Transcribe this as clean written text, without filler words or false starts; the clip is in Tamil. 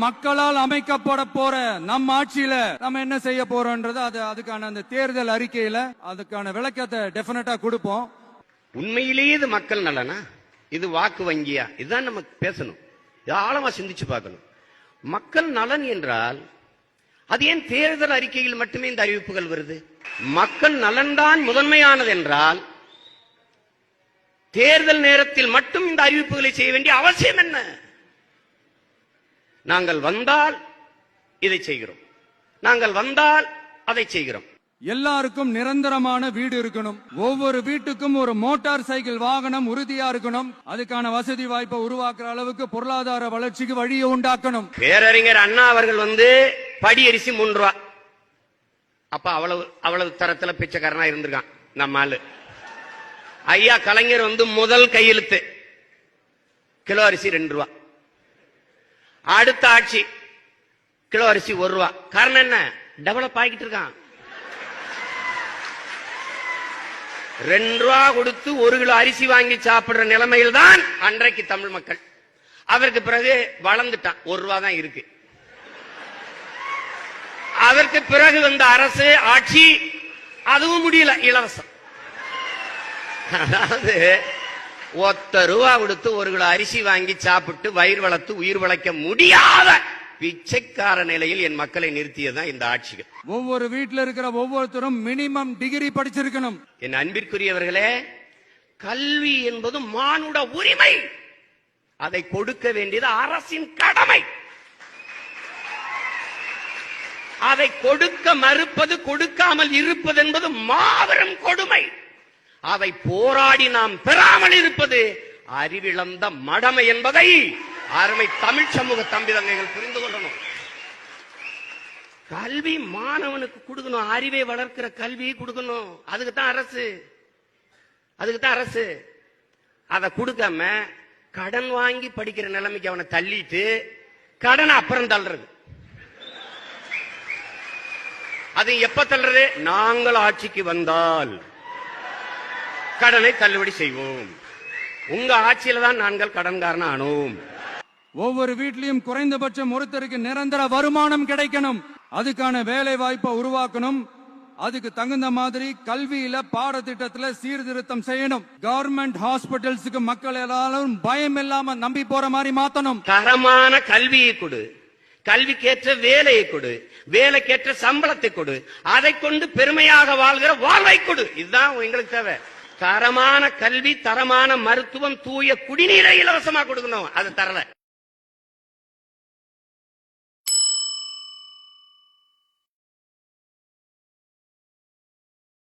மக்களால் அமைக்கப்பட போற நம் ஆட்சியில நம்ம என்ன செய்ய போறோம்ன்றது அதுக்கான அந்த தேர்தல் அறிக்கையில அதுக்கான விளக்கத்தை டெஃபினட்டா கொடுப்போம். உண்மையிலேயே இது மக்கள் நலனா, இது வாக்கு வங்கியா? இதுதான் நம்ம பேசணும். ஆழமா சிந்திச்சு பார்க்கணும். மக்கள் நலன் என்றால் அது ஏன் தேர்தல் அறிக்கையில் மட்டுமே இந்த அறிவிப்புகள் வருது? மக்கள் நலன்தான் முதன்மையானது என்றால் தேர்தல் நேரத்தில் மட்டும் இந்த அறிவிப்புகளை செய்ய வேண்டிய அவசியம் என்ன? நாங்கள் வந்தால் இதை செய்கிறோம், நாங்கள் வந்தால் அதை செய்கிறோம். எல்லாருக்கும் நிரந்தரமான வீடு இருக்கணும். ஒவ்வொரு வீட்டுக்கும் ஒரு மோட்டார் சைக்கிள் வாகனம் உறுதியா இருக்கணும். அதுக்கான வசதி வாய்ப்பை உருவாக்குற அளவுக்கு பொருளாதார வளர்ச்சிக்கு வழியை உண்டாக்கணும். பேரறிஞர் அண்ணா அவர்கள் படி அரிசி 3 ரூபா. அப்ப அவ்வளவு தரத்துல பிச்சைக்காரனா இருந்திருக்கான் நம்ம ஆளு. ஐயா கலைஞர் முதல் கையெழுத்து கிலோ அரிசி 2 ரூபா. அடுத்த ஆட்சி கிலோ அரிசி 1 ரூபா. காரணம் என்ன? டெவலப் ஆகிட்டு இருக்கான். 2 ரூபா கொடுத்து 1 கிலோ அரிசி வாங்கி சாப்பிடுற நிலைமையில் தான் அன்றைக்கு தமிழ் மக்கள். அதற்கு பிறகு வளர்ந்துட்டான், 1 ரூபா தான் இருக்கு. அதற்கு பிறகு வந்த அரசு ஆட்சி, அதுவும் முடியல, இலவசம். அதாவது ₹1 கொடுத்து 1 கிலோ அரிசி வாங்கி சாப்பிட்டு வயிறு வளர்த்து உயிர் வளைக்க முடியாத பிச்சைக்கார நிலையில் என் மக்களை நிறுத்தியதான் இந்த ஆட்சிகள். ஒவ்வொரு வீட்டில் இருக்கிற ஒவ்வொருத்தரும் மினிமம் டிகிரி படிச்சிருக்கணும். என் அன்பிற்குரியவர்களே, கல்வி என்பது மானுட உரிமை. அதை கொடுக்க வேண்டியது அரசின் கடமை. அதை கொடுக்க மறுப்பது, கொடுக்காமல் இருப்பது என்பது மாபெரும் கொடுமை. அதை போராடி நாம் பெறாமல் இருப்பது அறிவிழந்த மடமை என்பதை அருமை தமிழ் சமூக தம்பிதங்கைகள் புரிந்து கொள்ளணும். கல்வி மாணவனுக்கு கொடுக்கணும், அறிவை வளர்க்கிற கல்வியை கொடுக்கணும். அதுக்குத்தான் அரசு. அதை கொடுக்காம கடன் வாங்கி படிக்கிற நிலைமைக்கு அவனை தள்ளிட்டு கடன் அப்புறம் தள்ளுறது. அது எப்ப தள்ளுறது? நாங்கள் ஆட்சிக்கு வந்தால் கடனை தள்ளுபடி செய்வோம். உங்க ஆட்சியில தான் நாங்கள் கடன்காரன் ஆனோம். ஒவ்வொரு வீட்லயும் குறைந்தபட்சம் ஒருத்தருக்கு நிரந்தர வருமானம் கிடைக்கணும். அதுக்கான வேலை வாய்ப்பை உருவாக்கணும். அதுக்கு தகுந்த மாதிரி கல்வியில பாடத்திட்டத்துல சீர்திருத்தம் செய்யணும். கவர்மெண்ட் ஹாஸ்பிட்டல்ஸுக்கு மக்கள் எல்லாரும் பயம் இல்லாம நம்பி போற மாதிரி மாத்தணும். தரமான கல்வியை கொடு, கல்விக்கேற்ற வேலையை கொடு, வேலைக்கேற்ற சம்பளத்தை கொடு, அதை கொண்டு பெருமையாக வாழ்கிற வாழ்வை கொடு. இதுதான் எங்களுக்கு தேவை. தரமான கல்வி, தரமான மருத்துவம், தூய குடிநீரை இலவசமா கொடுக்கணும். அது தரல.